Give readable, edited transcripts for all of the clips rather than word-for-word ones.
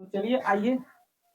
तो चलिए आइए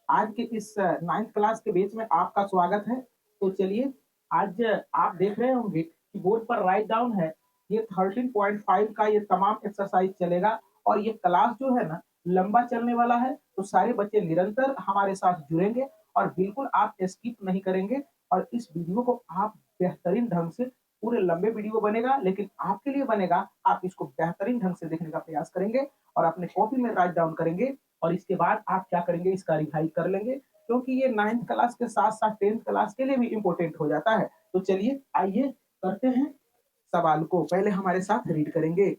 आज के इस 9th क्लास के बैच में आपका स्वागत है। तो चलिए आज आप देख रहे होंगे कि बोर्ड पर राइट डाउन है। ये 13.5 का ये तमाम एक्सरसाइज चलेगा और ये क्लास जो है ना लंबा चलने वाला है। तो सारे बच्चे निरंतर हमारे साथ जुड़ेंगे और बिल्कुल आप स्किप नहीं करेंगे और इस वीडियो को आप बेहतरीन ढंग से पूरे लंबे वीडियो बनेगा लेकिन आपके लिए बनेगा। आप इसको बेहतरीन ढंग से देखने का प्रयास करेंगे और अपने कॉपी में राइट डाउन करेंगे और इसके बाद आप क्या करेंगे, इसका रिवाइज कर लेंगे क्योंकि ये 9th क्लास के साथ साथ 10th क्लास के लिए भी इम्पोर्टेंट हो जाता है। तो चलिए आइए करते हैं सवाल को। पहले हमारे साथ रीड करेंगे।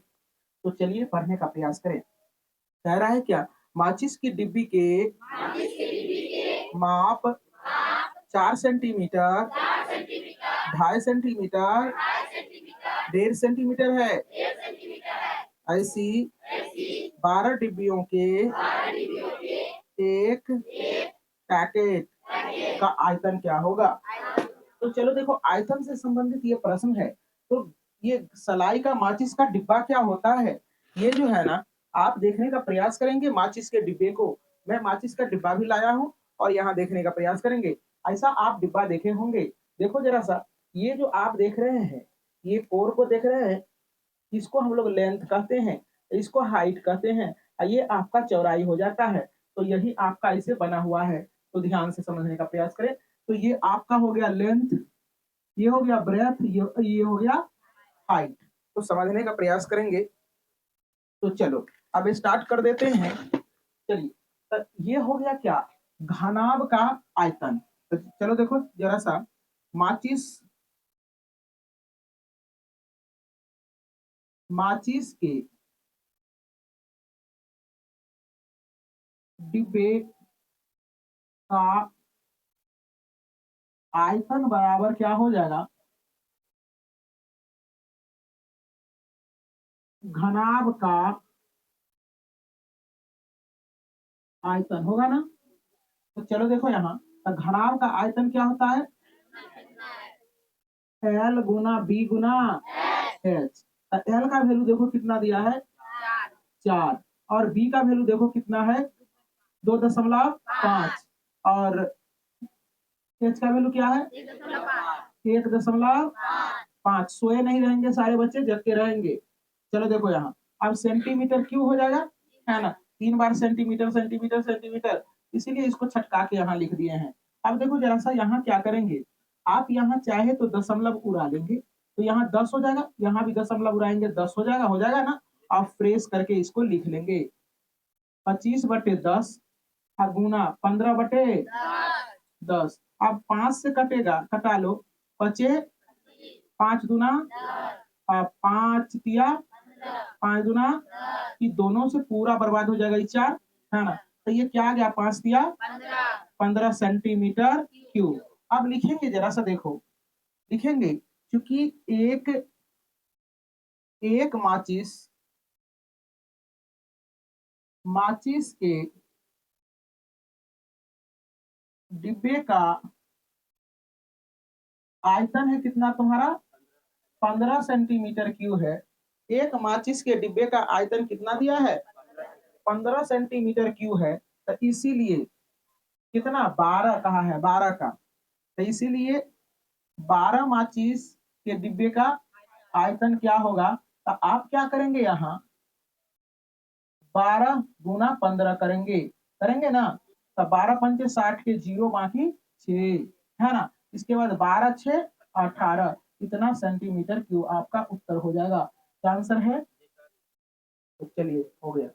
तो चलिए पढ़ने का प्रयास करें। कह रहा है क्या, माचिस की डिब्बी के माप 4 सेंटीमीटर, 2.5 सेंटीमीटर, 1.5 सेंटीमीटर है। ऐसी 12 डिब्बियों के एक पैकेट का आयतन क्या होगा। तो चलो देखो, आयतन से संबंधित ये प्रश्न है। तो ये सलाई का माचिस का डिब्बा क्या होता है, ये जो है ना आप देखने का प्रयास करेंगे। माचिस के डिब्बे को मैं माचिस का डिब्बा भी लाया हूँ और यहाँ देखने का प्रयास करेंगे। ऐसा आप डिब्बा देखे होंगे। देखो जरा सा, ये जो आप देख रहे हैं, ये कोर को देख रहे हैं, इसको हम लोग लेंथ कहते हैं, इसको हाइट कहते हैं, ये आपका चौड़ाई हो जाता है। तो यही आपका इसे बना हुआ है। तो ध्यान से समझने का प्रयास करें। तो ये आपका हो गया लेंथ, ये हो गया ब्रेथ, ये हो गया हाइट। तो समझने का प्रयास करेंगे। तो चलो अब स्टार्ट कर देते हैं। चलिए, तो ये हो गया क्या, घनाभ का आयतन। तो चलो देखो जरा सा, माचिस माचिस के डिब्बे का आयतन बराबर क्या हो जाएगा, घनाभ का आयतन होगा ना। तो चलो देखो यहाँ, तो घनाभ का आयतन क्या होता है, एल गुना बी गुना एच। एल का वैल्यू देखो कितना दिया है, 4, और बी का वैल्यू देखो कितना है, 2.5, और एच का वैल्यू क्या है, 1.5। सोए नहीं रहेंगे सारे बच्चे, जग के रहेंगे। चलो देखो यहाँ, अब सेंटीमीटर क्यों हो जाएगा, है ना, 3 बार सेंटीमीटर सेंटीमीटर सेंटीमीटर, इसीलिए इसको छटका के यहाँ लिख दिए हैं। अब देखो जरा सा यहाँ क्या करेंगे, आप यहाँ चाहे तो दशमलव उड़ा लेंगे, तो यहाँ 10 हो जाएगा, यहाँ भी दशमलव उड़ाएंगे, 10 हो जाएगा ना। आप फ्रेश करके इसको लिख लेंगे, 25/10 गुना 15/10। अब 5 से कटेगा, कटा लो, 5 5 दूना 5 तिया 5 दूना, कि दोनों से पूरा बर्बाद हो जाएगा, ये 4 है ना। तो ये क्या आ गया, 5 तिया 15 सेंटीमीटर क्यूब। अब लिखेंगे जरा सा देखो, लिखेंगे क्योंकि एक एक माचिस के डिब्बे का आयतन है कितना तुम्हारा, 15 सेंटीमीटर क्यूब है। एक माचिस के डिब्बे का आयतन कितना दिया है, 15 सेंटीमीटर क्यूब है। तो इसीलिए कितना, 12 कहा है, 12 का। तो इसीलिए 12 माचिस के डिब्बे का आयतन क्या होगा। तो आप क्या करेंगे, यहाँ 12 गुना 15 करेंगे, करेंगे ना। तो 12 पंचे 60 के 0 बाकी 6, है ना। इसके बाद 12 6 18, इतना सेंटीमीटर क्यूब आपका उत्तर हो जाएगा। क्या आंसर है। तो चलिए हो गया।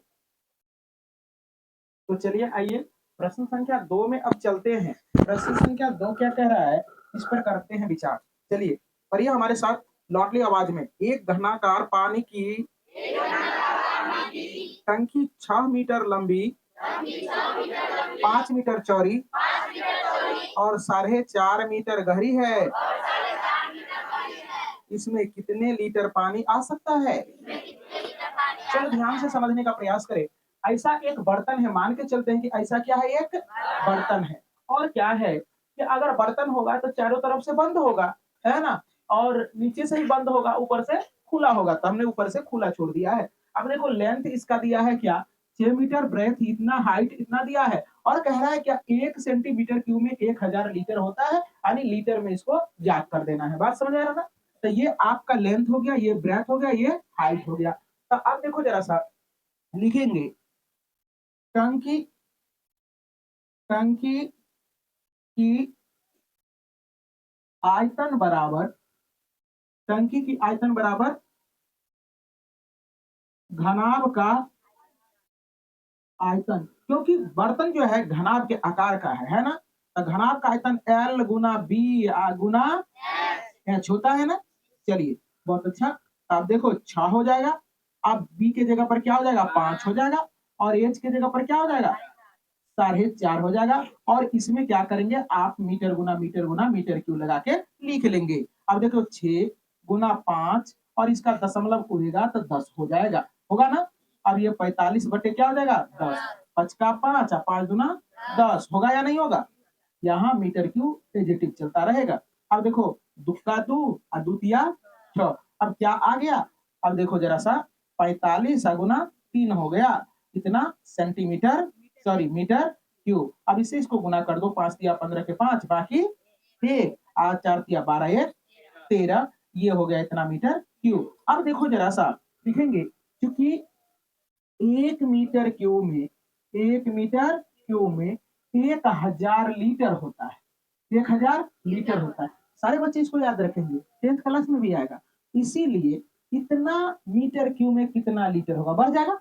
तो चलिए आइए प्रश्न संख्या 2 में अब चलते हैं। प्रश्न संख्या 2 क्या कह रहा है, इस पर करते हैं विचार। चलिए पढ़िए हमारे साथ लौटली आवाज में। एक घनाकार पानी की टंकी 6 मीटर लंबी, 5 मीटर चौड़ी और 4.5 मीटर गहरी है। इसमें कितने लीटर पानी आ सकता है। चलो ध्यान से समझने का प्रयास करें। ऐसा एक बर्तन है, मान के चलते हैं कि ऐसा क्या है, एक बर्तन है। और क्या है कि अगर बर्तन होगा तो चारों तरफ से बंद होगा, है ना, और नीचे से ही बंद होगा, ऊपर से खुला होगा। तो हमने ऊपर से खुला छोड़ दिया है। अब देखो लेंथ इसका दिया है क्या, 6 मीटर ब्रेथ, इतना हाइट, इतना दिया है और कह रहा है क्या 1 सेंटीमीटर क्यूब में 1000 लीटर होता है, यानी लीटर में इसको याद कर देना है। बात समझ आ रहा ना? तो ये आपका लेंथ हो गया, ये ब्रेथ हो गया, ये हाइट हो गया। तो अब देखो जरा सा लिखेंगे टंकी टंकी की आयतन बराबर, टंकी की आयतन बराबर घनाभ का आयतन, क्योंकि बर्तन जो है घनाभ के आकार का है ना? तो घनाभ का आयतन L गुना बी गुना एच होता है ना? चलिए बहुत अच्छा। अब देखो 6 हो जाएगा। अब बी के जगह पर क्या हो जाएगा? 5 हो जाएगा और एच के जगह पर क्या हो जाएगा? 4.5 हो जाएगा। और इसमें क्या करेंगे आप? मीटर गुना मीटर क्यूब लगा के लिख लेंगे। अब देखो 6 गुना 5 और इसका दशमलव उड़ेगा तो 10 हो जाएगा, होगा ना? अब ये 45 बटे क्या हो जाएगा? 10। 5 का 5 और 5 गुना 10 होगा या नहीं होगा? यहाँ मीटर क्यूब एजेटिव चलता रहेगा। अब देखो दुक्का 2 और दूतिया 6। अब क्या आ गया? अब देखो जरा सा 45 गुना 3 हो गया, कितना? Centimetre, sorry metre cube. अब इससे इसको गुना कर दो, 5 दिया 15 के 5 बाकी 1 और 4 दिया 12 1 13, ये हो गया इतना मीटर क्यूब। अब देखो जरा सा लिखेंगे, क्योंकि 1 मीटर क्यूब में 1 मीटर क्यूब में 1000 लीटर होता है, 1000 लीटर होता है। सारे बच्चे इसको याद रखेंगे, 10th क्लास में भी आएगा। इसीलिए इतना मीटर क्यूब में कितना लीटर होगा? बढ़ जाएगा,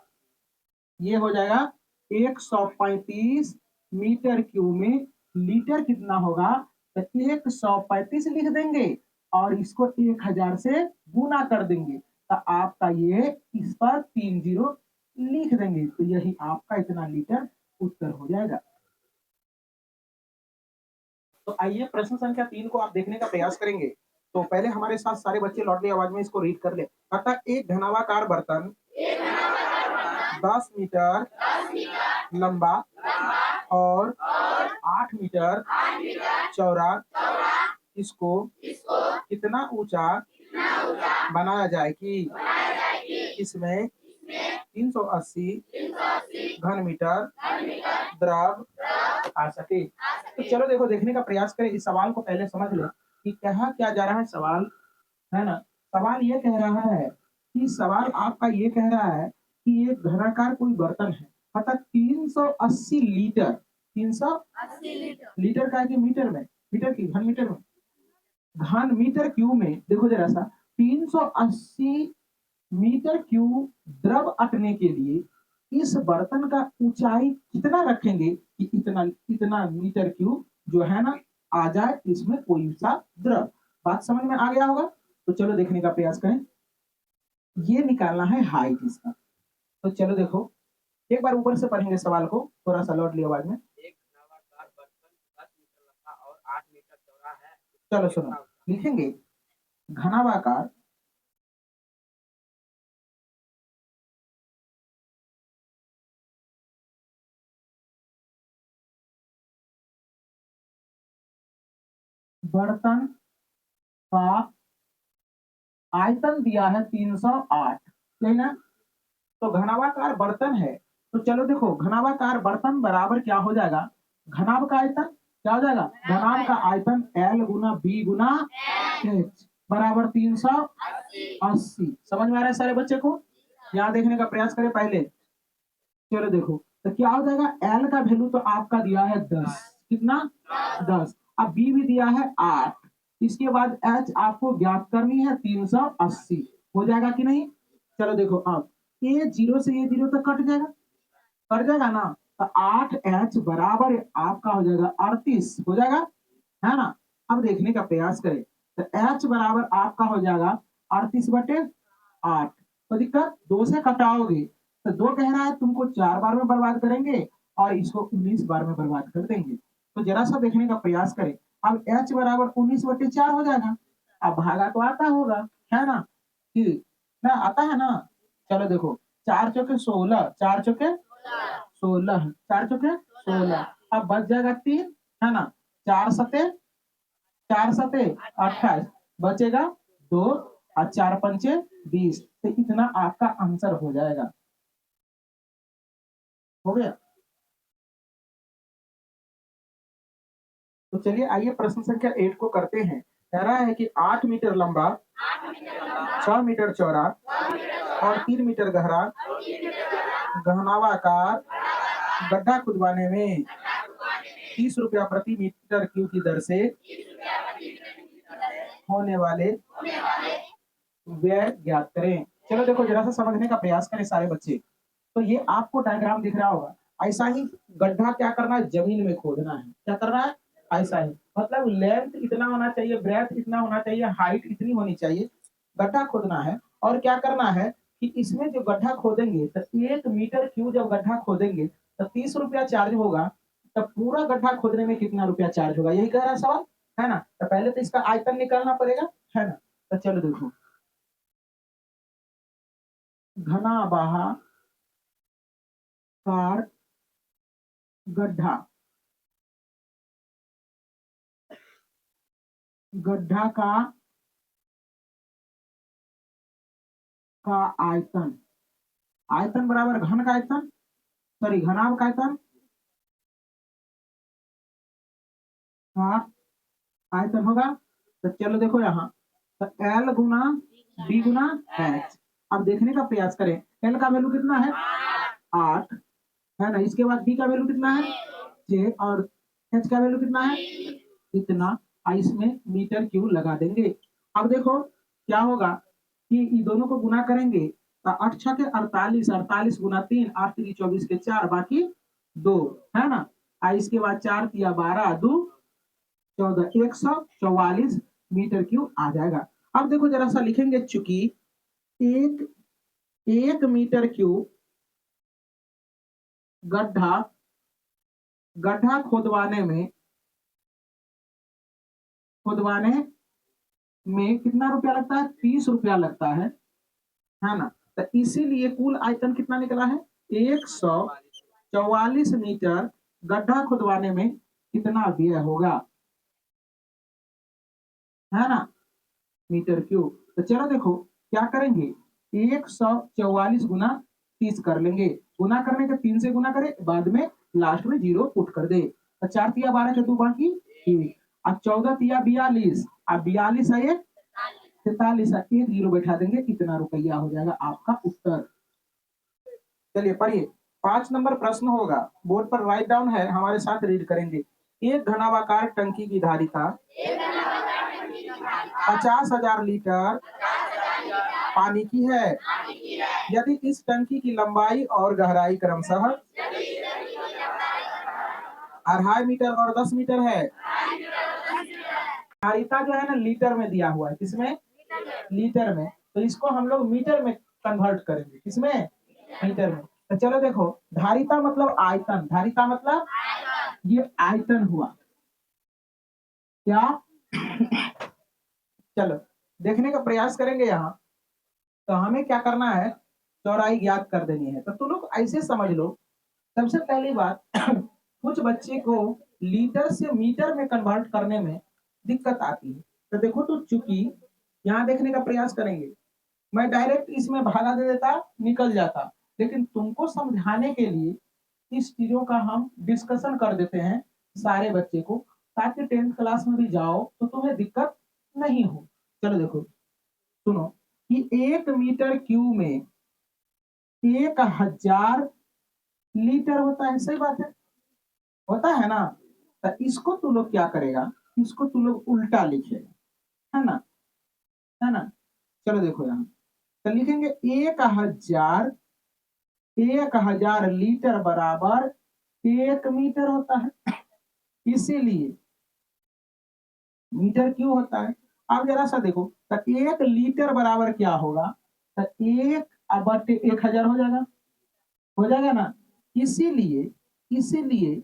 ये हो जाएगा 135 मीटर क्यूब में लीटर कितना होगा? तो 135 लिख देंगे और इसको 1000 से गुना कर देंगे, तो आपका ये इस पर 3 जीरो लिख देंगे, तो यही आपका इतना लीटर उत्तर हो जाएगा। तो आइए प्रश्न संख्या 3 को आप देखने का प्रयास करेंगे। तो पहले हमारे साथ सारे बच्चे लौटली आवाज में इसको रीड कर ले। अतः एक घनाभाकार बर्तन 10 मीटर लंबा और 8 मीटर चौड़ा, इसको कितना ऊंचा बनाया जाए कि इसमें 380 घन मीटर द्रव आ सके। तो चलो देखो देखने का प्रयास करें, इस सवाल को पहले समझ ले कि कहा क्या जा रहा है सवाल, है ना? सवाल ये कह रहा है कि सवाल आपका ये कह रहा है कि एक घनाकार कोई बर्तन है, अतः 380 लीटर, 380 लीटर का है कि मीटर में? मीटर की घन मीटर में, घन मीटर क्यूब में देखो जरा सा 380 मीटर क्यूब द्रव अटने के लिए इस बर्तन का ऊंचाई कितना रखेंगे कि इतना इतना मीटर क्यूब जो है ना आ जाए इसमें कोई सा द्रव। बात समझ में आ गया होगा? तो चलो देखने का प्रयास करें। ये निकालना है हाइट इसका। तो चलो देखो एक बार ऊपर से पढ़ेंगे सवाल को, थोड़ा सा लौट लिया आवाज में। एक घनाभाकार बर्तन 10 मीटर लंबा और 8 मीटर चौड़ा है। चलो सुनो, लिखेंगे घनाभाकार बर्तन का आयतन दिया है 308, सही ना? तो घनाभाकार बर्तन है, तो चलो देखो घनाभाकार बर्तन बराबर क्या हो जाएगा? घनाभ का आयतन क्या हो जाएगा? घनाभ का आयतन L गुना बी गुना एच बराबर 380। समझ में आ रहा है सारे बच्चे को? यहाँ देखने का प्रयास करें पहले। चलो देखो तो क्या हो जाएगा? L का वैल्यू तो आपका दिया है 10, कितना? 10। अब B भी दिया है 8, इसके बाद H आपको ज्ञात करनी है 380, हो जाएगा कि नहीं? चलो देखो अब ये जीरो से ये जीरो तो कट जाएगा ना, तो 8H बराबर आपका हो जाएगा 38, हो जाएगा, है ना? अब देखने का प्रयास करें तो H बराबर आपका हो जाएगा 38 बटे 8। तो दिक्कत 2 से कटाओगे तो 2 कह रहा है तुमको 4 बार में बर्बाद करेंगे और इसको 19 बार में बर्बाद कर देंगे। तो जरा सा देखने का प्रयास करें। अब H बराबर 19 बटे 4 हो जाएगा। अब भागा तो आता होगा, है ना? कि ना आता है ना? चलो देखो 4 चौके 16, 4 चौके 16, 4 चौके 16। अब बच जाएगा 3, है ना? 4 सते 28, बचेगा 2 और 4 पंचे 20। तो इतना आपका आंसर हो जाएगा। हो गया। तो चलिए आइए प्रश्न संख्या 8 को करते हैं। कह रहा है कि 8 मीटर लंबा, 6 मीटर चौड़ा और 3 मीटर गहरा घनावाकार गड्ढा खुदवाने में 30 रुपया प्रति मीटर क्यूब की दर से होने वाले व्यय ज्ञात करें। चलो देखो जरा सा समझने का प्रयास करें सारे बच्चे। तो ये आपको डायग्राम दिख रहा होगा। ऐसा ही गड्ढा क्या करना है, जमीन में खोदना है। क्या करना है, ऐसा ही, मतलब लेंथ इतना होना चाहिए, ब्रेथ इतना होना चाहिए, हाइट इतनी होनी चाहिए। गड्ढा खोदना है और क्या करना है कि इसमें जो गड्ढा खोदेंगे तो 1 मीटर क्यूब जब गड्ढा खोदेंगे तो 30 रुपया चार्ज होगा। तब पूरा गड्ढा खोदने में कितना रुपया चार्ज होगा, यही कह रहा है सवाल, है ना। तो पहले तो इसका आयतन निकालना पड़ेगा, है ना। तो चलो देखो, घना बाहा कार गड्ढा, गड्ढा का आयतन, आयतन बराबर घन का आयतन, सॉरी घनाभ का आयतन का आयतन होगा। तो चलो देखो यहाँ, तो एल गुना बी गुना एच। अब देखने का प्रयास करें, एल का वैल्यू कितना है 8, है ना। इसके बाद बी का वैल्यू कितना है 6 और एच का वैल्यू कितना है इतना। इसमें मीटर क्यूब लगा देंगे। अब देखो क्या होगा कि इन दोनों को गुना करेंगे तो 8 छके 48, 48 गुना 3, 8 3 24 के 4 बाकी 2, है ना। इसके बाद 4 तिया 12 2 14, 144 मीटर क्यूब आ जाएगा। अब देखो जरा सा लिखेंगे, चूंकि एक 1 मीटर क्यूब गड्ढा गड्ढा खुदवाने में कितना रुपया लगता है, 30 रुपया लगता है ना। तो इसीलिए कुल आयतन कितना निकला है 144 मीटर। गड्ढा खुदवाने में कितना व्यय होगा, है ना, मीटर क्यूब। तो चलो देखो क्या करेंगे, 144 गुना 30 कर लेंगे। गुना करने के 3 से गुना करें, बाद में लास्ट में 0 पुट कर दे। तो 4 तिया 12 के 2 बाकी 1, अब 14 तिया 42, अब 42 है ये 43, एक 0 बैठा देंगे, कितना रुपया हो जाएगा आपका उत्तर। चलिए पढ़िए, 5 नंबर प्रश्न होगा, बोर्ड पर राइट डाउन है, हमारे साथ रीड करेंगे। एक घनावाकार टंकी की धारिता 50,000 लीटर पानी की है। यदि इस टंकी की लंबाई और गहराई क्रमशः 2.5 मीटर और 10 मीटर है। धारिता जो है ना लीटर में दिया हुआ है, किसमें, लीटर में। तो इसको हम लोग मीटर में कन्वर्ट करेंगे, किसमें, मीटर में। तो चलो देखो, धारिता मतलब आयतन, धारिता मतलब ये आयतन हुआ क्या। चलो देखने का प्रयास करेंगे यहाँ। तो हमें क्या करना है, चौड़ाई ज्ञात कर देनी है। तो तुम लोग ऐसे समझ लो, सबसे पहली बात कुछ बच्चे को लीटर से मीटर में कन्वर्ट करने में दिक्कत आती है। तो देखो, तो चूंकि यहाँ देखने का प्रयास करेंगे, मैं डायरेक्ट इसमें भागा दे देता, निकल जाता, लेकिन तुमको समझाने के लिए इस चीजों का हम डिस्कशन कर देते हैं सारे बच्चे को, ताकि 10th क्लास में भी जाओ तो तुम्हें दिक्कत नहीं हो। चलो देखो, सुनो कि 1 मीटर क्यूब में 1000 लीटर होता है, सही बात है, होता है ना। तो इसको तू लोग क्या करेगा, इसको तू लोग उल्टा लिखेगा, है ना, है ना। चलो देखो यहाँ, तो लिखेंगे 1000 लीटर बराबर 1 मीटर होता है, इसीलिए मीटर क्यों होता है। अब जरा सा देखो, तो 1 लीटर बराबर क्या होगा, तो 1/1000 हो जाएगा ना। इसीलिए इसीलिए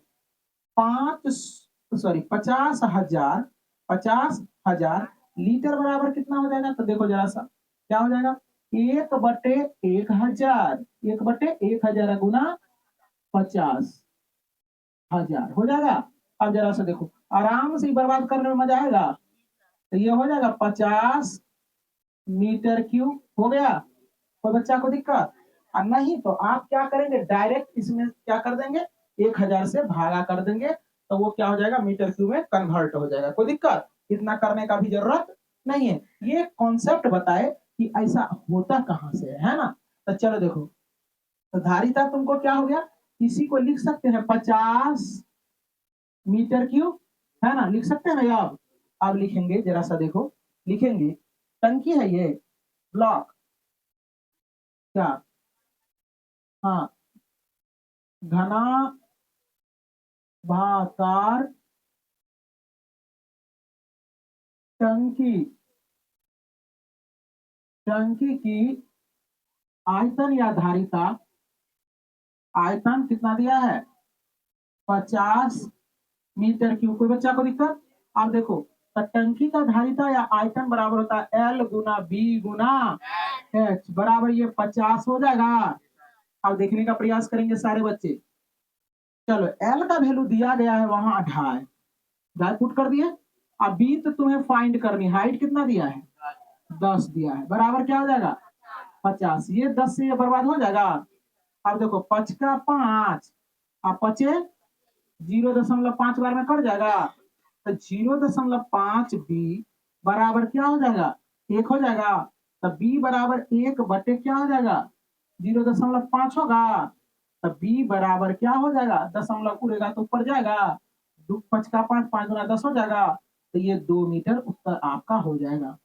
50,000 लीटर बराबर कितना हो जाएगा। तो देखो जरा सा क्या हो जाएगा, 1/1000, 1/1000 गुना 50,000 हो जाएगा। अब जरा सा देखो, आराम से बर्बाद करने में मजा आएगा। तो ये हो जाएगा 50 मीटर क्यूब हो गया। कोई बच्चा को दिक्कत, और नहीं तो आप क्या करेंगे, डायरेक्ट इसमें क्या कर देंगे, 1000 से भागा कर देंगे, तो वो क्या हो जाएगा, मीटर क्यूब में कन्वर्ट हो जाएगा। कोई दिक्कत, इतना करने का भी जरूरत नहीं है। ये कॉन्सेप्ट बताए कि ऐसा होता कहां से है ना। तो चलो देखो, तो धारिता तुमको क्या हो गया, इसी को लिख सकते हैं 50 मीटर क्यूब, है ना, लिख सकते हैं ना। अब लिखेंगे, जरा सा देखो, लिखेंगे, टंकी है ये, ब्लॉक, क्या, हाँ, घना भाकार टंकी, टंकी की आयतन या धारिता, आयतन कितना दिया है, 50 मीटर क्यूब। कोई बच्चा को दिक्कत, आप देखो, तो टंकी का धारिता या आयतन बराबर होता है एल गुना बी गुना एच, बराबर ये 50 हो जाएगा। अब देखने का प्रयास करेंगे सारे बच्चे। चलो, एल का वैल्यू दिया गया है वहां 2.5, ढाई फुट कर दिए। अब बी तो तुम्हें फाइंड करनी, हाइट कितना दिया है, 10 दिया है, बराबर क्या हो जाएगा, 50। ये 10 से ये बर्बाद हो जाएगा। अब देखो, 5 का 5, अब 5 0.5 बार में कट जाएगा, तो 0.5 बी बराबर क्या हो जाएगा, 1 हो जाएगा। तो बी बराबर 1 बटे क्या हो जाएगा, 0.5 होगा। तो बी बराबर क्या हो जाएगा, दशमलव उड़ेगा तो ऊपर जाएगा, 5 का 5, 5 गुना 10 हो जाएगा। तो ये 2 मीटर उत्तर आपका हो जाएगा।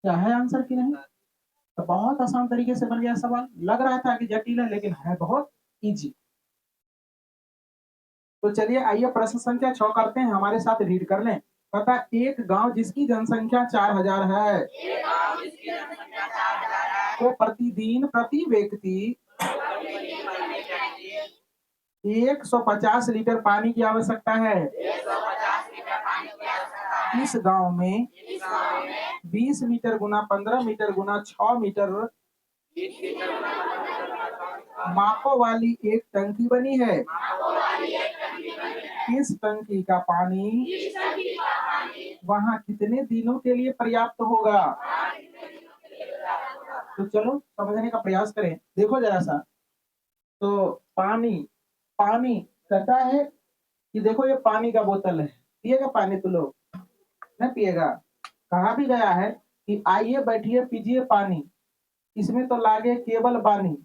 क्या है आंसर की नहीं। तो बहुत आसान तरीके से बन गया सवाल, लग रहा था कि जटिल है लेकिन है बहुत इजी। तो चलिए आइए प्रश्न संख्या 6 करते हैं, हमारे साथ रीड कर लें। पता, एक गांव जिसकी जनसंख्या 4000 है, तो प्रतिदिन प्रति व्यक्ति 150 लीटर पानी की आवश्यकता है। इस गांव में 20 मीटर गुना 15 मीटर गुना 6 मीटर मापों वाली एक टंकी बनी है। इस टंकी का पानी वहां कितने दिनों के लिए पर्याप्त होगा। तो चलो समझने का प्रयास करें, देखो जरा सा। तो पानी, पानी कहता है कि देखो ये पानी का बोतल है, पिएगा पानी तो लोग, नहीं पिएगा। कहा भी गया है कि आइए बैठिए पीजिए पानी, इसमें तो लागे केवल बानी,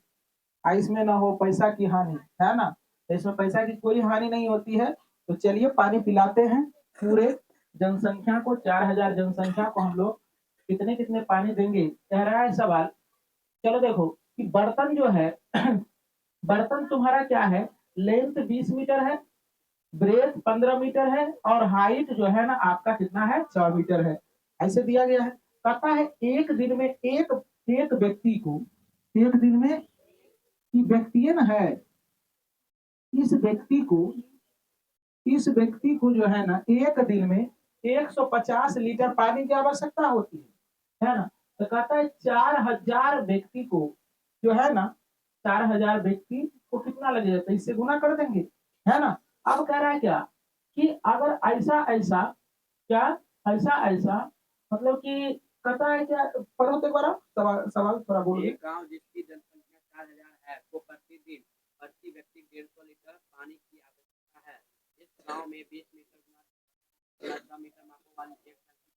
इसमें ना हो पैसा की हानि, है ना। इसमें पैसा की कोई हानि नहीं होती है। तो चलिए पानी पिलाते हैं पूरे जनसंख्या को, 4000 जनसंख्या को हम लोग कितने कितने पानी देंगे, कह रहा है सवाल। चलो देखो कि बर्तन जो है बर्तन तुम्हारा क्या है, लेंथ 20 मीटर है, ब्रेथ 15 मीटर है, और हाइट जो है ना आपका कितना है, 6 मीटर है, ऐसे दिया गया है। कहता है एक दिन में एक एक व्यक्ति को, एक दिन में, व्यक्ति है ना है, इस व्यक्ति को, इस व्यक्ति को जो है ना एक दिन में 150 लीटर पानी की आवश्यकता होती है ना। तो कहता है 4000 व्यक्ति को जो है ना, 4000 व्यक्ति को कितना लगेगा, तो इससे गुना कर देंगे, है ना। अब कह रहा है क्या कि अगर ऐसा ऐसा, क्या, ऐसा ऐसा, मतलब कि कहता है क्या, पढ़ो तो एक बार सवाल, सवाल थोड़ा बोलो। एक गांव जिसकी जनसंख्या 4000 है, वो प्रतिदिन प्रति व्यक्ति 150 लीटर पानी की आवश्यकता है। इस गांव में 20 मीटर गुना 6 मीटर मापों वाली एक टंकी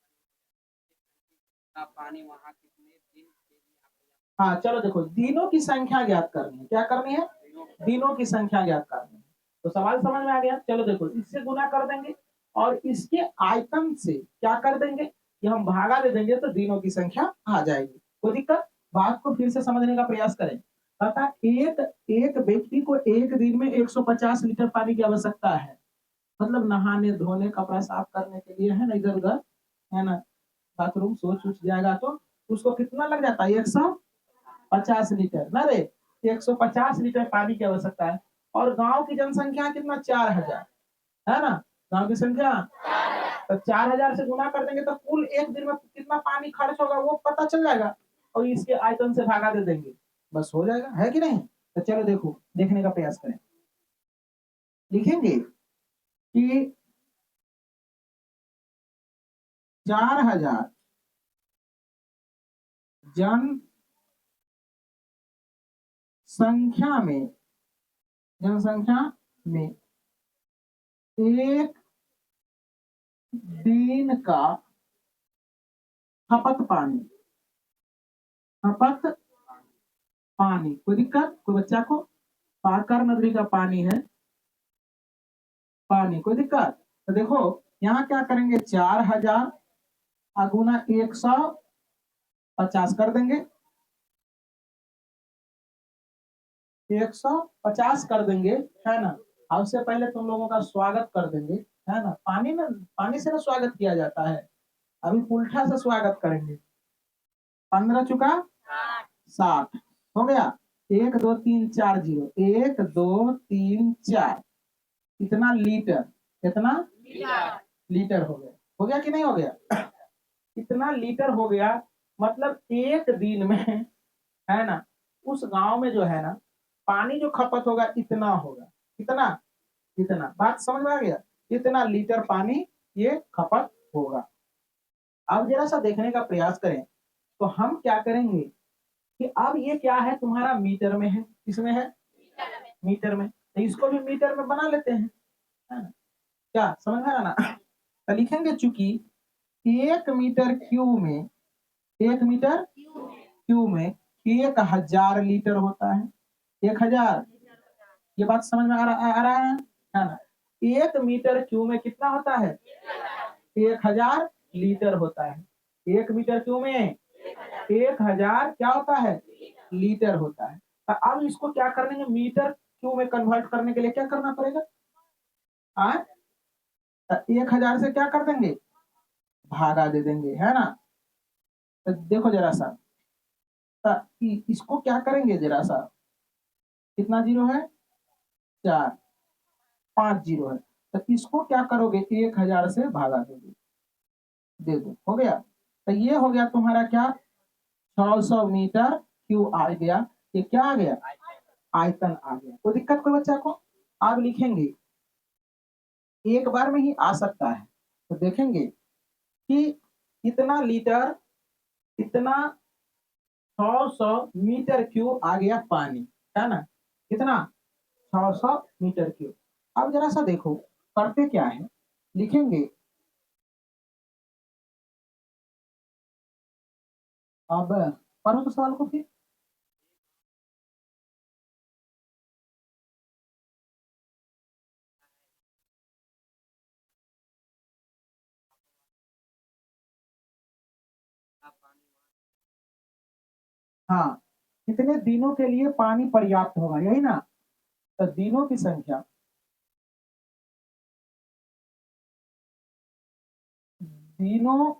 का पानी वहां कितने दिन के लिए आवश्यक। हाँ चलो देखो, दिनों की संख्या ज्ञात करनी है, क्या करनी है, दिनों की संख्या ज्ञात करनी है। तो सवाल समझ में आ गया। चलो देखो, इससे गुना कर देंगे और इसके आयतन से क्या कर देंगे कि हम भागा दे देंगे, तो दिनों की संख्या आ जाएगी। कोई दिक्कत, बात को फिर से समझने का प्रयास करें। अतः एक एक व्यक्ति को एक दिन में 150 लीटर पानी की आवश्यकता है, मतलब नहाने धोने कपड़ा साफ करने के लिए, है ना, इधर उधर, है ना, बाथरूम सोच उच जाएगा तो उसको कितना लग जाता है, 150 लीटर ना रे, 150 लीटर पानी की आवश्यकता है। और गांव की जनसंख्या कितना, 4000, है ना, गांव की संख्या। तो 4000 से गुना कर देंगे तो कुल एक दिन में कितना पानी खर्च होगा वो पता चल जाएगा, और इसके आयतन से भागा दे देंगे, बस हो जाएगा, है कि नहीं। तो चलो देखो, देखने का प्रयास करें। लिखेंगे कि 4000 जन संख्या में, जनसंख्या में एक दिन का खपत पानी, खपत पानी, कोई दिक्कत कोई बच्चा को? पाकर नगरी का पानी है, पानी, कोई दिक्कत? तो देखो यहाँ क्या करेंगे, 4000 गुना 150 कर देंगे, 150 कर देंगे, है ना। अब से पहले तुम लोगों का स्वागत कर देंगे, है ना। पानी से ना स्वागत किया जाता है, अभी उल्टा से स्वागत करेंगे। 15 चुका 60 हो गया। 1 2 3 4 0, 1 2 3 4, कितना लीटर, कितना लीटर हो गया कि नहीं हो गया? कितना लीटर हो गया, मतलब एक दिन में, है ना, उस गांव में जो है ना पानी जो खपत होगा इतना होगा, कितना, इतना। बात समझ में आ गया? इतना लीटर पानी ये खपत होगा। अब जरा सा देखने का प्रयास करें, तो हम क्या करेंगे कि अब ये क्या है, तुम्हारा मीटर में है, किसमें है, मीटर में, तो इसको भी मीटर में बना लेते हैं, है ना। क्या समझ में आया ना? तो लिखेंगे, चूंकि 1 मीटर क्यूब में, 1 मीटर क्यूब में 1000 लीटर होता है, 1000। ये बात समझ में आ रहा है ना? 1 मीटर क्यूब में कितना होता है, 1000 लीटर होता है। 1 मीटर क्यूब में 1000 क्या होता है, लीटर होता है। तो अब इसको क्या करने, मीटर क्यूब में कन्वर्ट करने के लिए क्या करना पड़ेगा, 1000 से क्या कर देंगे, भागा दे देंगे, है ना। तो देखो जरा सा, तो इसको क्या करेंगे जरा सा, कितना जीरो है, 4, 5 जीरो है, तो इसको क्या करोगे, 1000 से भागा दोगे, दे दो, हो गया। तो ये हो गया तुम्हारा क्या, 600 मीटर क्यूब आ गया। ये क्या आ गया, आयतन आ गया। कोई दिक्कत कोई बच्चा को? आप लिखेंगे, एक बार में ही आ सकता है, तो देखेंगे कि इतना लीटर, इतना 600 मीटर क्यूब आ गया पानी, है ना, कितना, 600 मीटर क्यूब। अब जरा सा देखो करते क्या है, लिखेंगे, अब पढ़ो तो सवाल को फिर। हाँ, कितने दिनों के लिए पानी पर्याप्त होगा, यही ना। तो दिनों की संख्या, दिनों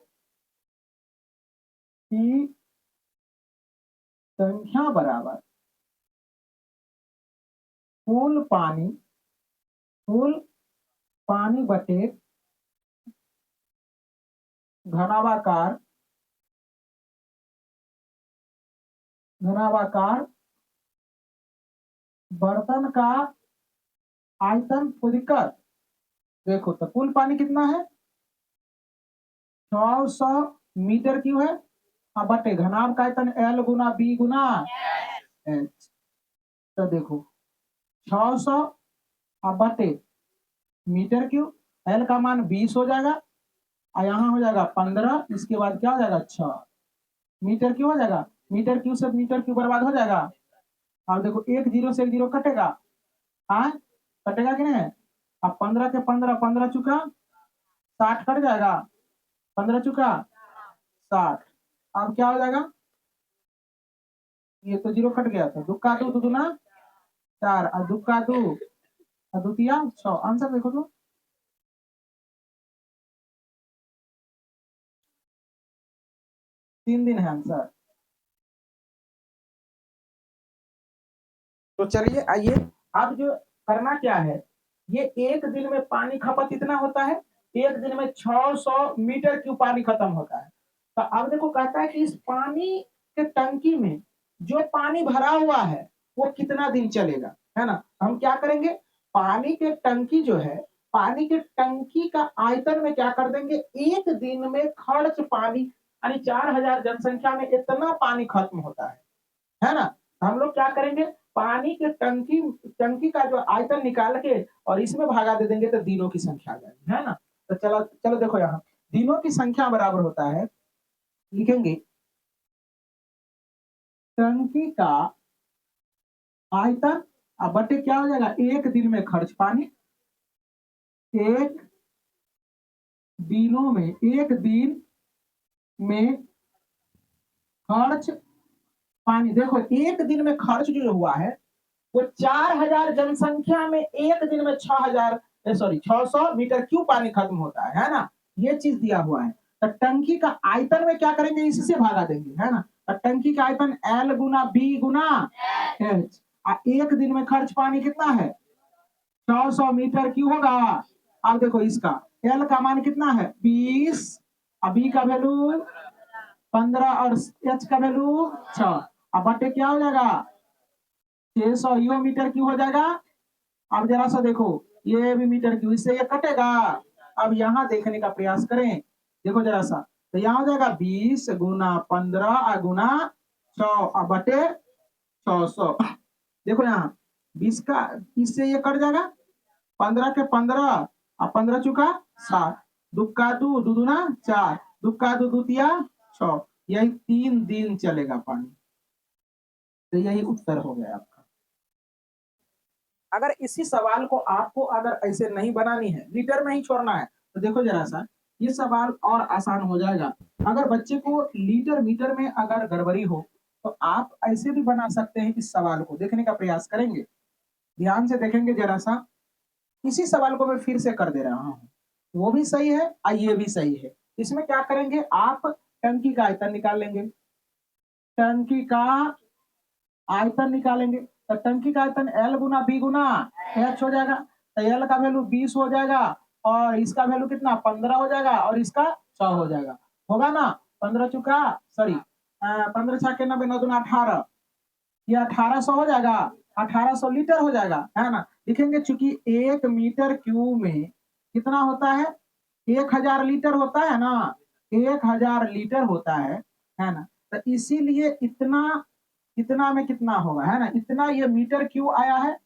की संख्या बराबर कुल पानी, कुल पानी बटे घनाभाकार, घनाभाकार बर्तन का आयतन। कोई दिक्कत? देखो तो कुल पानी कितना है, 600 मीटर क्यूब है, बटे घनाभ का आयतन L गुना B गुना H। तो देखो 600 बटे मीटर क्यूब, L का मान 20 हो जाएगा, और यहाँ हो जाएगा 15, इसके बाद क्या हो जाएगा 6 मीटर क्यूब हो जाएगा। मीटर क्यूब से मीटर क्यूब बर्बाद हो जाएगा। अब देखो एक जीरो से एक जीरो कटेगा, हाँ कटेगा कि नहीं। अब 15 के 15, 15 चुका 60 कट जाएगा, 15 चुका 60। अब क्या हो जाएगा, ये तो जीरो कट गया था, दुक्का दो, दो दूना 4, और दुक्का दो, और द्वितीया 6। आंसर देखो तो, तीन दिन है आंसर। तो चलिए आइए, अब जो करना क्या है, ये एक दिन में पानी खपत इतना होता है, एक दिन में 600 मीटर क्यूब पानी खत्म होता है। तो अब देखो कहता है कि इस पानी के टंकी में जो पानी भरा हुआ है वो कितना दिन चलेगा, है ना। हम क्या करेंगे, पानी के टंकी जो है, पानी के टंकी का आयतन में क्या कर देंगे, एक दिन में खर्च पानी, यानी 4000 जनसंख्या में इतना पानी खत्म होता है ना। हम लोग क्या करेंगे, पानी के टंकी टंकी का जो आयतन निकाल के और इसमें भागा दे देंगे तो दिनों की संख्या आ जाएगी, है ना। तो चलो चलो देखो यहाँ दिनों की संख्या बराबर होता है, लिखेंगे टंकी का आयतन अब बटे क्या हो जाएगा, एक दिन में खर्च पानी, एक दिनों में, एक दिन में खर्च पानी। देखो एक दिन में खर्च जो हुआ है वो 4000 जनसंख्या में एक दिन में 6000 सॉरी 600 मीटर क्यूब पानी खत्म होता है ना। ये चीज दिया हुआ है। तो टंकी का आयतन में क्या करेंगे, इससे भागा देंगे, है ना। तो टंकी का आयतन L गुना B गुना H। एक दिन में खर्च पानी कितना है 600 मीटर क्यूब होगा। अब देखो इसका L का मान कितना है 20, B का वैल्यू 15 और H का वैल्यू 6। अब बटे क्या हो जाएगा 600 यो मीटर क्यूब हो जाएगा। अब जरा सा देखो ये भी मीटर क्यूब, इससे ये कटेगा। अब यहाँ देखने का प्रयास करें, देखो जरा सा, तो यहाँ हो जाएगा 20 गुना 15 गुना 100 बटे 600। देखो यहाँ 20 का इससे ये कट जाएगा, 15 के 15 और 15 चुका 7, दुक्का दू दुना 4, दुक्का दू दुतिया 6। यही 3 दिन चलेगा पानी। तो यही उत्तर हो गया आपका। अगर इसी सवाल को आपको अगर ऐसे नहीं बनानी है, लीटर में ही छोड़ना है, तो देखो जरा सा ये सवाल और आसान हो जाएगा। अगर बच्चे को लीटर मीटर में अगर गड़बड़ी हो तो आप ऐसे भी बना सकते हैं। इस सवाल को देखने का प्रयास करेंगे, ध्यान से देखेंगे जरा सा। इसी सवाल को मैं फिर से कर दे रहा हूँ, वो भी सही है और ये भी सही है। इसमें क्या करेंगे, आप टंकी का आयतन निकाल लेंगे, टंकी का आयतन निकालेंगे। तो टंकी का आयतन L गुना B गुना H हो जाएगा। तो L का वैल्यू 20 हो जाएगा और इसका वैल्यू कितना 15 हो जाएगा और इसका 100 हो जाएगा, होगा ना। 15 चुका सॉरी 15 छाके 90 9 दूना 18, ये 1800 हो जाएगा, 1800 लीटर हो जाएगा, है ना। लिखेंगे चूंकि 1 मीटर क्यूब में कितना होता है 1000 लीटर होता है ना, 1000 लीटर होता है ना। तो इसीलिए इतना इतना में कितना होगा, है ना, इतना ये मीटर क्यों आया है,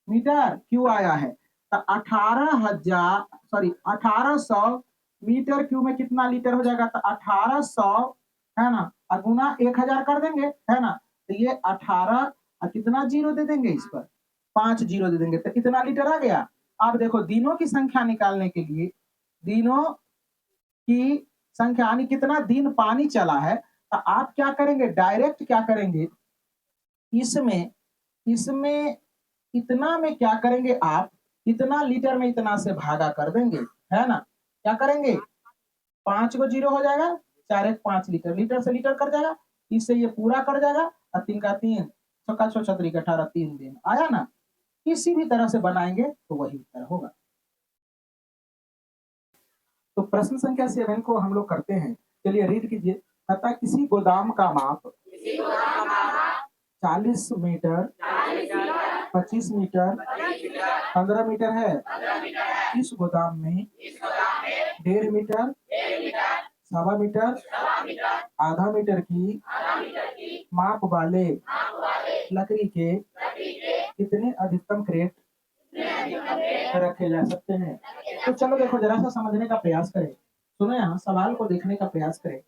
मीटर क्यों आया है। तो 1800 मीटर क्यूब में कितना लीटर हो जाएगा, तो 1800 है ना और गुना 1000 कर देंगे, है ना। तो ये 18 और कितना जीरो दे देंगे इस पर 5 जीरो दे देंगे, तो इतना लीटर आ गया। अब देखो दिनों की संख्या निकालने के लिए, दिनों की संख्या यानी कितना दिन पानी चला है, तो आप क्या करेंगे डायरेक्ट क्या करेंगे, इसमें इसमें इतना में क्या करेंगे आप, इतना लीटर में इतना से भागा कर देंगे, है ना। क्या करेंगे 5 को जीरो हो जाएगा, 4 1 5 लीटर, लीटर से लीटर कर जाएगा, इससे ये पूरा कर जाएगा और 3 का 3 चौका 6 छतरी का 18 3 दिन आया ना। किसी भी तरह से बनाएंगे तो वही उत्तर होगा। तो प्रश्न संख्या 7 को हम लोग करते हैं, चलिए रीड कीजिए। अतः किसी गोदाम का माप 40 मीटर 25 मीटर 15 मीटर है। इस गोदाम में 1.5 मीटर 1.25 मीटर आधा मीटर की माप वाले लकड़ी के कितने अधिकतम क्रेट रखे जा सकते हैं। तो चलो देखो जरा सा समझने का प्रयास करें, सुनो यहाँ सवाल को देखने का प्रयास करें,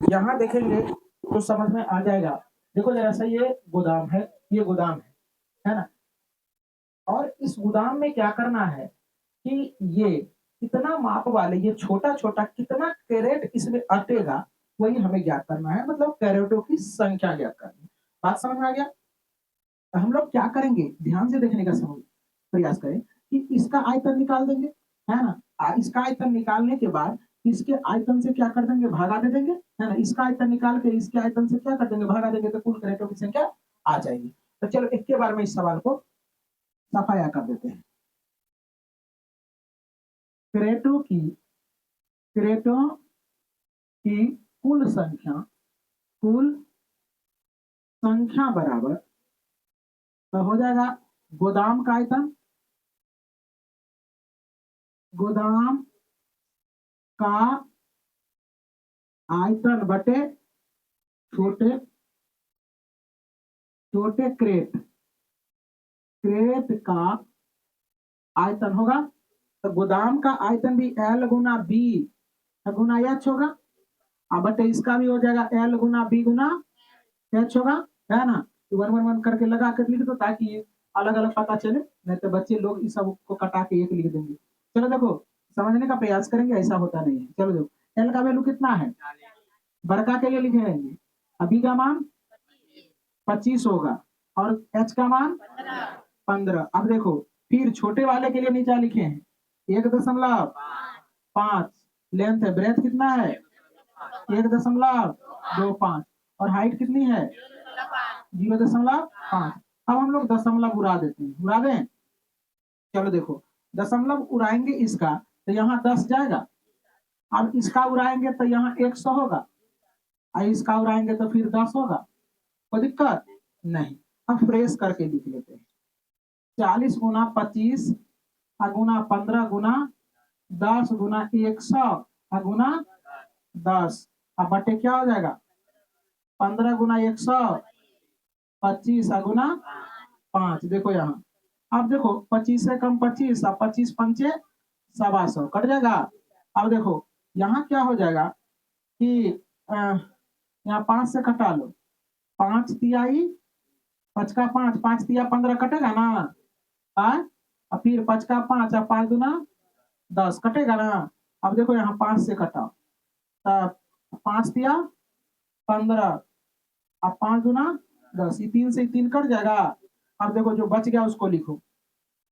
यहाँ देखेंगे तो समझ में आ जाएगा। देखो जरा सा ये गोदाम है, ये गोदाम है ना। और इस गोदाम में क्या करना है कि ये कितना माप वाले ये छोटा छोटा कितना कैरेट इसमें अटेगा, वही हमें ज्ञात करना है, मतलब कैरेटों की संख्या ज्ञात करनी है। बात समझ में आ गया। तो हम लोग क्या करेंगे, ध्यान से देखने का समझ प्रयास करें कि इसका आयतन निकाल देंगे, है ना। इसका आयतन निकालने के बाद इसके आयतन से क्या कर देंगे भागा दे देंगे, है ना। इसका आयतन निकाल के इसके आयतन से क्या कर देंगे भागा देंगे, तो कुल कैरेटों की संख्या आ जाएगी। तो चलो एक के बार में इस सवाल को सफाया कर देते हैं। क्रेटों की कुल संख्या बराबर तो हो जाएगा गोदाम का आयतन, गोदाम का आयतन बटे छोटे छोटे क्रेट क्रेट का आयतन होगा, तो गोदाम का आयतन भी L गुना बी गुना एच होगा। अब बटे इसका भी हो जाएगा L गुना बी गुना एच होगा, है ना। 1 1 1 करके लगा कर लिख दो ताकि ये अलग अलग पता चले, नहीं तो बच्चे लोग इस सब को कटा के एक लिख देंगे। चलो देखो समझने का प्रयास करेंगे, ऐसा होता नहीं है। चलो देखो एल का वैल्यू कितना है, बड़का के लिए लिखेंगे अभी का मान 25 होगा और एच का मान 15। अब देखो फिर छोटे वाले के लिए नीचे लिखे हैं 1.5 लेंथ है, ब्रेथ कितना है 1.25 और हाइट कितनी है 0.5। अब हम लोग दशमलव उड़ा देते हैं, उड़ा दें। चलो देखो दशमलव उड़ाएंगे इसका तो यहाँ 10 जाएगा, अब इसका उड़ाएंगे तो यहाँ 100 होगा, और इसका उड़ाएंगे तो फिर 10 होगा, कोई दिक्कत नहीं। अब फ्रेश करके लिख लेते हैं 40 गुना 25 गुना 15 गुना 10 गुना 100 गुना 10। अब बटे क्या हो जाएगा 15 गुना 100 25 गुना 5। देखो यहाँ अब देखो 25 से कम 25 और 25 पंचे 125 कट जाएगा। अब देखो यहाँ क्या हो जाएगा कि यहाँ 5 से कटा लो, 5 तिहाई 5 का 5 5 तिया 15 कटेगा ना, और फिर 5 का 5 और 5 दूना 10 कटेगा ना। अब देखो यहाँ 5 से कटाओ, 5 तिया 15 और 5 दूना 10, ये 3 से 3 कट जाएगा। अब देखो जो बच गया उसको लिखो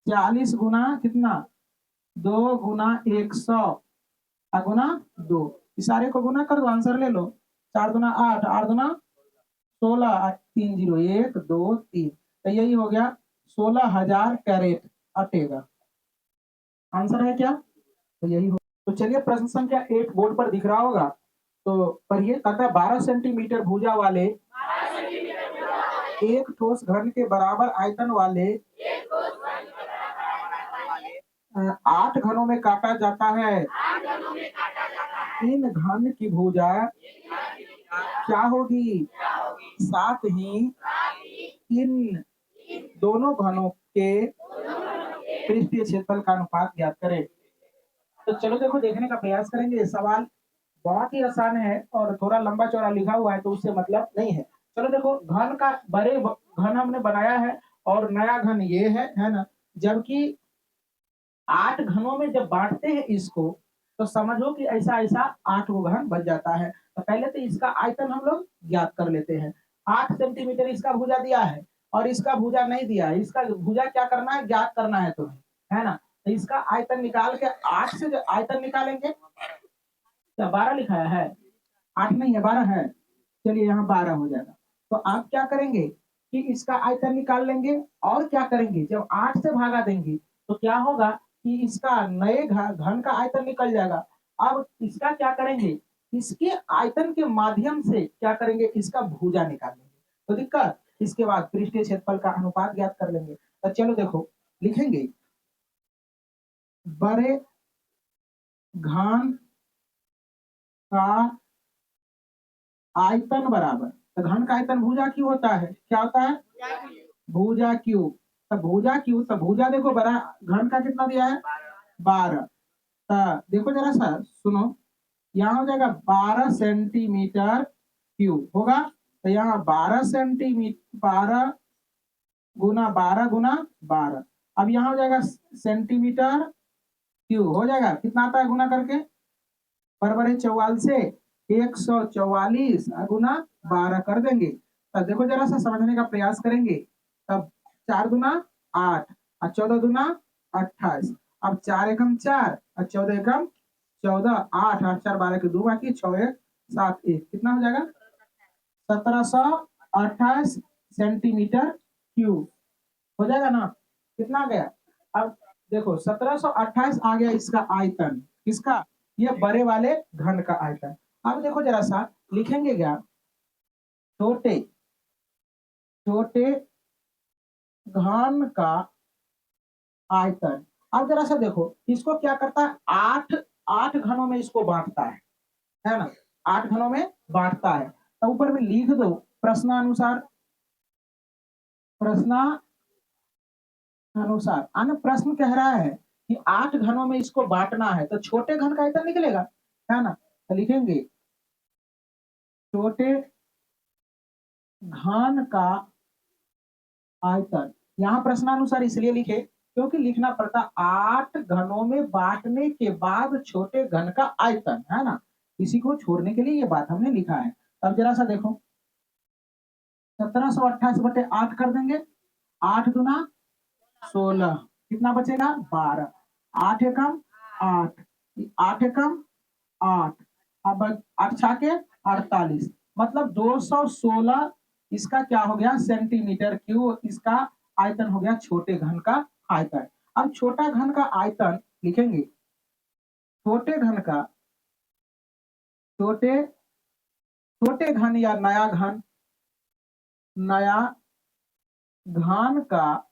40 गुना कितना 2 गुना 100 गुना 2, इशारे को गुना कर दो आंसर ले लो। 4 दूना 8 8 दूना 16 3 0 1 2 3, तो यही हो गया 16,000 कैरेट अटेगा। आंसर है क्या, तो यही हो। तो चलिए प्रश्न संख्या 8 बोर्ड पर दिख रहा होगा, तो पढ़िए। तथा 12 सेंटीमीटर भुजा वाले एक ठोस घन के बराबर आयतन वाले 8 घनों में काटा जाता है। इन घन की भुजा क्या होगी, साथ ही इन दोनों घनों के पृष्ठीय क्षेत्रफल का अनुपात ज्ञात करें। तो चलो देखो देखने का प्रयास करेंगे। सवाल बहुत ही आसान है और थोड़ा लंबा चौड़ा लिखा हुआ है तो उससे मतलब नहीं है। चलो देखो घन का बड़े घन हमने बनाया है और नया घन ये है ना। जबकि 8 घनों में जब बांटते हैं इसको तो समझो कि ऐसा ऐसा 8 वो घन बन जाता है। तो पहले तो इसका आयतन हम लोग ज्ञात कर लेते हैं। 8 सेंटीमीटर इसका भुजा दिया है और इसका भुजा नहीं दिया है। इसका भुजा क्या करना है, ज्ञात करना है तुम्हें, है ना। तो इसका आयतन निकाल के 8 से जो आयतन निकालेंगे, क्या 12 लिखाया है, 8 नहीं है 12 है, चलिए यहाँ 12 हो जाएगा। तो आप क्या करेंगे कि इसका आयतन निकाल लेंगे और क्या करेंगे, जब 8 से भागा देंगे तो क्या होगा कि इसका नए घन का आयतन निकल जाएगा। अब इसका क्या करेंगे, इसके आयतन के माध्यम से क्या करेंगे, इसका भुजा निकाल लेंगे। तो दिक्कत, इसके बाद पृष्ठीय क्षेत्रफल का अनुपात ज्ञात कर लेंगे। तो चलो देखो लिखेंगे बड़े घन का आयतन बराबर, तो घन का आयतन भुजा क्यों होता है, क्या होता है भुजा क्यू। तो भुजा क्यू, तो भुजा देखो बड़ा घन का कितना दिया है 12। तो देखो जरा सा सुनो, यहाँ हो जाएगा 12 सेंटीमीटर क्यूब होगा। तो यहाँ 12 सेंटीमीटर 12 गुना 12 गुना 12, अब यहाँ हो जाएगा सेंटीमीटर क्यूब हो जाएगा। कितना आता है गुना करके, बराबर है 44 से 144 गुना 12 कर देंगे। तब देखो जरा सा समझने का प्रयास करेंगे। तब 4 गुना 8 और 14 गुना 28, अब 4 एकम 4 और 14 एकम 14, 8 8 4 12 के 2 बाकी 6 1 7 1, कितना हो जाएगा 1728 सेंटीमीटर क्यूब हो जाएगा ना। कितना आ गया, अब देखो 1728 आ गया इसका आयतन, किसका, ये बड़े वाले घन का आयतन। अब देखो जरा सा लिखेंगे क्या, छोटे छोटे घन का आयतन। अब जरा सा देखो इसको क्या करता है, 8 घनों में इसको बांटता है ना, 8 घनों में बांटता है। तो ऊपर में लिख दो प्रश्नानुसार, प्रश्न अनुसार अन्य प्रश्न कह रहा है कि 8 घनों में इसको बांटना है तो छोटे घन का आयतन निकलेगा, है ना? तो लिखेंगे छोटे घन का आयतन। यहाँ प्रश्नानुसार इसलिए लिखे क्योंकि लिखना पड़ता 8 घनों में बांटने के बाद छोटे घन का आयतन, है ना? इसी को छोड़ने के लिए ये बात हमने लिखा है। अब जरा सा देखो 1728/8 कर देंगे, 8 दूना 16, कितना बचेगा 12, 8 एकम 8, 8 एकम 8, अब 8 छाके 48, मतलब 216 इसका क्या हो गया सेंटीमीटर क्यूब, इसका आयतन हो गया छोटे घन का आयतन। अब छोटा घन का आयतन लिखेंगे, छोटे घन का छोटे छोटे घन या नया घन का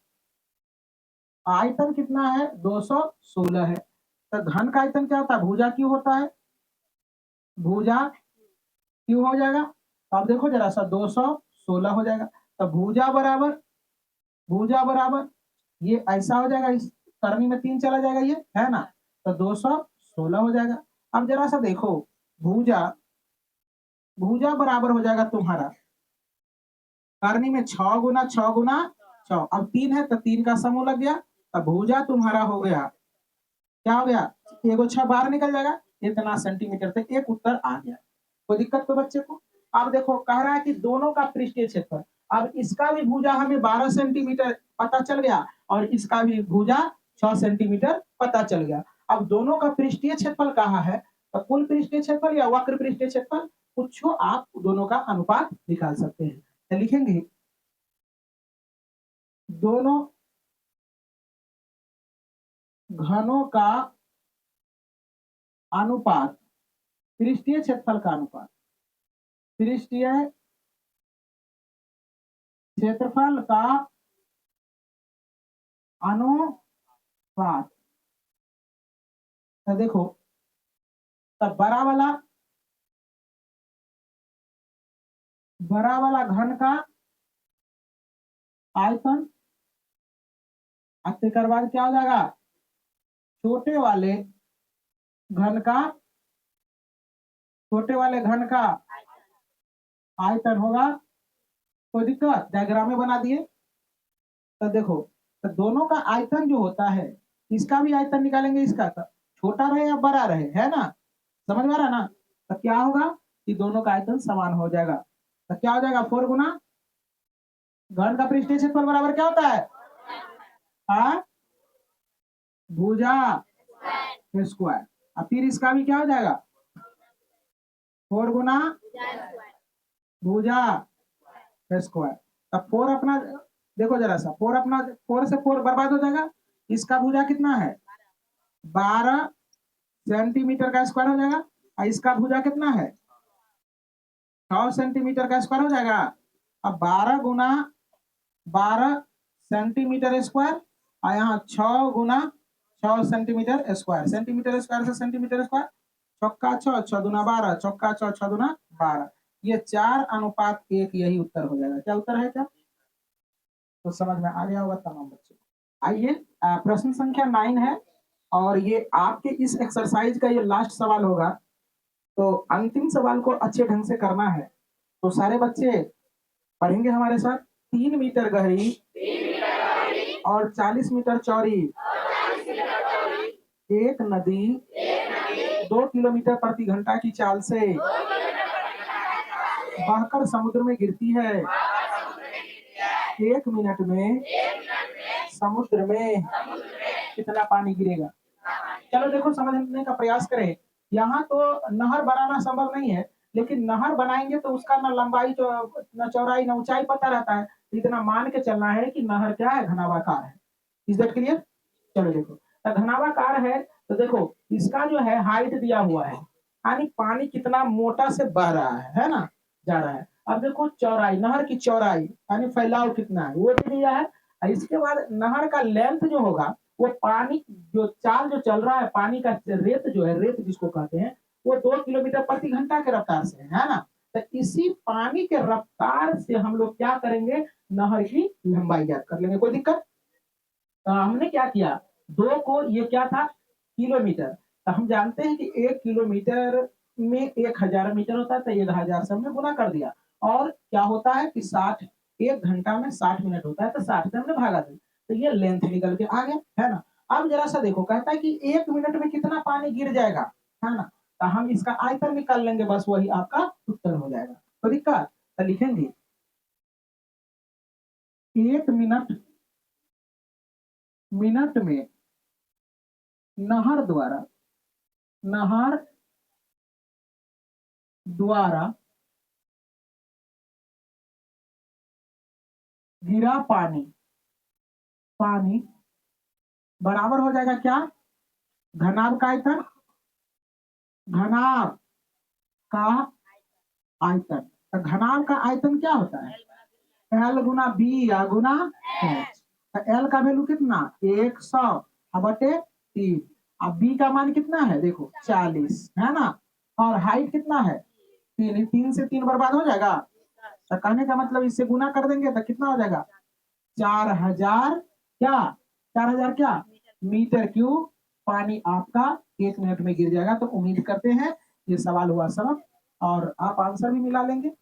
आयतन कितना है 216 है। तो घन का आयतन क्या होता है भुजा क्यों होता है, भुजा क्यों हो जाएगा। अब देखो जरा सा 216 हो जाएगा, तो भुजा बराबर ये ऐसा हो जाएगा, इस करनी में 3 चला जाएगा ये, है ना? तो 216 हो जाएगा। अब जरा सा देखो भुजा भुजा बराबर हो जाएगा तुम्हारा करनी में 6 गुना 6 गुना 6, अब 3 है तो 3 का समूह लग गया, अब भुजा तुम्हारा हो गया क्या हो गया, एगो 6 बाहर निकल जाएगा, इतना सेंटीमीटर से एक उत्तर आ गया। कोई दिक्कत तो बच्चे को। अब देखो कह रहा है कि दोनों का पृष्ठीय क्षेत्रफल, अब इसका भी भुजा हमें 12 सेंटीमीटर पता चल गया और इसका भी भुजा 6 सेंटीमीटर पता चल गया। अब दोनों का पृष्ठीय क्षेत्रफल कहाँ है, तो कुल पृष्ठीय क्षेत्रफल या वक्र पृष्ठीय क्षेत्रफल कुछ आप दोनों का अनुपात निकाल सकते हैं। तो लिखेंगे दोनों घनों का अनुपात, पृष्ठीय क्षेत्रफल का अनुपात, पृष्ठीय क्षेत्रफल का अनुपात। तो देखो तब बड़ा वाला घन का आयतन, के बाद क्या हो जाएगा छोटे वाले घन का आयतन होगा। कोई दिक्कत, डायग्राम में बना दिए। तो देखो तो दोनों का आयतन जो होता है इसका भी आयतन निकालेंगे, इसका तो छोटा रहे या बड़ा रहे, है ना? समझ में आ रहा ना? तो क्या होगा कि दोनों का आयतन समान हो जाएगा। तो क्या हो जाएगा 4 गुना घन का पृष्ठीय क्षेत्रफल बराबर क्या होता है हाँ भुजा स्क्वायर। अब फिर इसका भी क्या हो जाएगा 4 गुना भुजा स्क्वायर। अब 4 अपना देखो जरा सा 4 अपना 4 से 4 बर्बाद हो जाएगा, इसका भुजा कितना है 12 सेंटीमीटर का स्क्वायर हो जाएगा और इसका भुजा कितना है 6 सेंटीमीटर का स्क्वायर हो जाएगा। अब 12 गुना 12 सेंटीमीटर स्क्वायर और यहाँ 6 गुना 6 सेंटीमीटर स्क्वायर, सेंटीमीटर स्क्वायर से सेंटीमीटर स्क्वायर, चौका 6 6 दूना 12, चौका 6 6 दूना 12, ये 4:1 यही उत्तर हो जाएगा। क्या उत्तर है क्या, तो समझ में आ गया होगा तमाम बच्चों को। आइए प्रश्न संख्या 9 है और ये आपके इस एक्सरसाइज का ये लास्ट सवाल होगा, तो अंतिम सवाल को अच्छे ढंग से करना है। तो सारे बच्चे पढ़ेंगे हमारे साथ। 3 मीटर गहरी और 40 मीटर चौड़ी एक नदी 2 किलोमीटर प्रति घंटा की चाल से बहकर समुद्र में गिरती है। 1 मिनट में समुद्र में कितना पानी गिरेगा। चलो देखो समझने का प्रयास करें। यहाँ तो नहर बनाना संभव नहीं है, लेकिन नहर बनाएंगे तो उसका ना लंबाई न चौड़ाई न ऊंचाई पता रहता है, इतना मान के चलना है कि नहर क्या है घनावाकार है। Is that clear. चलो देखो तो घनावाकार है तो देखो इसका जो है हाइट दिया हुआ है, यानी पानी कितना मोटा से बह रहा है ना, जा रहा है। अब देखो चौड़ाई, नहर की चौड़ाई यानी फैलाव कितना है वो भी दिया है। और इसके बाद नहर का लेंथ जो होगा वो पानी जो चाल जो चल रहा है, पानी का रेत जो है, रेत जिसको कहते हैं, वो 2 किलोमीटर प्रति घंटा के रफ्तार से है ना। तो इसी पानी के रफ्तार से हम लोग क्या करेंगे नहर की लंबाई ज्ञात कर लेंगे। कोई दिक्कत हमने क्या किया, 2 को ये क्या था किलोमीटर, तो हम जानते हैं कि 1 किलोमीटर में 1000 मीटर होता है, तो 1000 से हमने गुना कर दिया। और क्या होता है कि 60 1 घंटा में 60 मिनट होता है, तो 60 से हमने भागा दिया, तो ये लेंथ निकल के आ गया, है ना? अब ज़रा-सा देखो, कहता है कि 1 मिनट में कितना पानी गिर जाएगा, है ना? तो हम इसका आयतन निकाल लेंगे, बस वही आपका उत्तर हो जाएगा। कोई दिक्कत? तो लिखेंगे 1 मिनट में नहर द्वारा नहर द्वारा गिरा पानी बराबर हो जाएगा क्या, घनाभ का आयतन, घनाभ का आयतन। तो घनाभ का आयतन क्या होता है, एल गुना बी या गुना एच। तो एल का वैल्यू कितना 100 बटे 3, अब बी का मान कितना है देखो 40, है ना? और हाइट कितना है 3, 3 से 3 बर्बाद हो जाएगा, तो कहने का मतलब इससे गुना कर देंगे तो कितना हो जाएगा 4000 क्या 4000 क्या मीटर क्यूब पानी आपका 1 मिनट में गिर जाएगा। तो उम्मीद करते हैं ये सवाल हुआ समझ, और आप आंसर भी मिला लेंगे।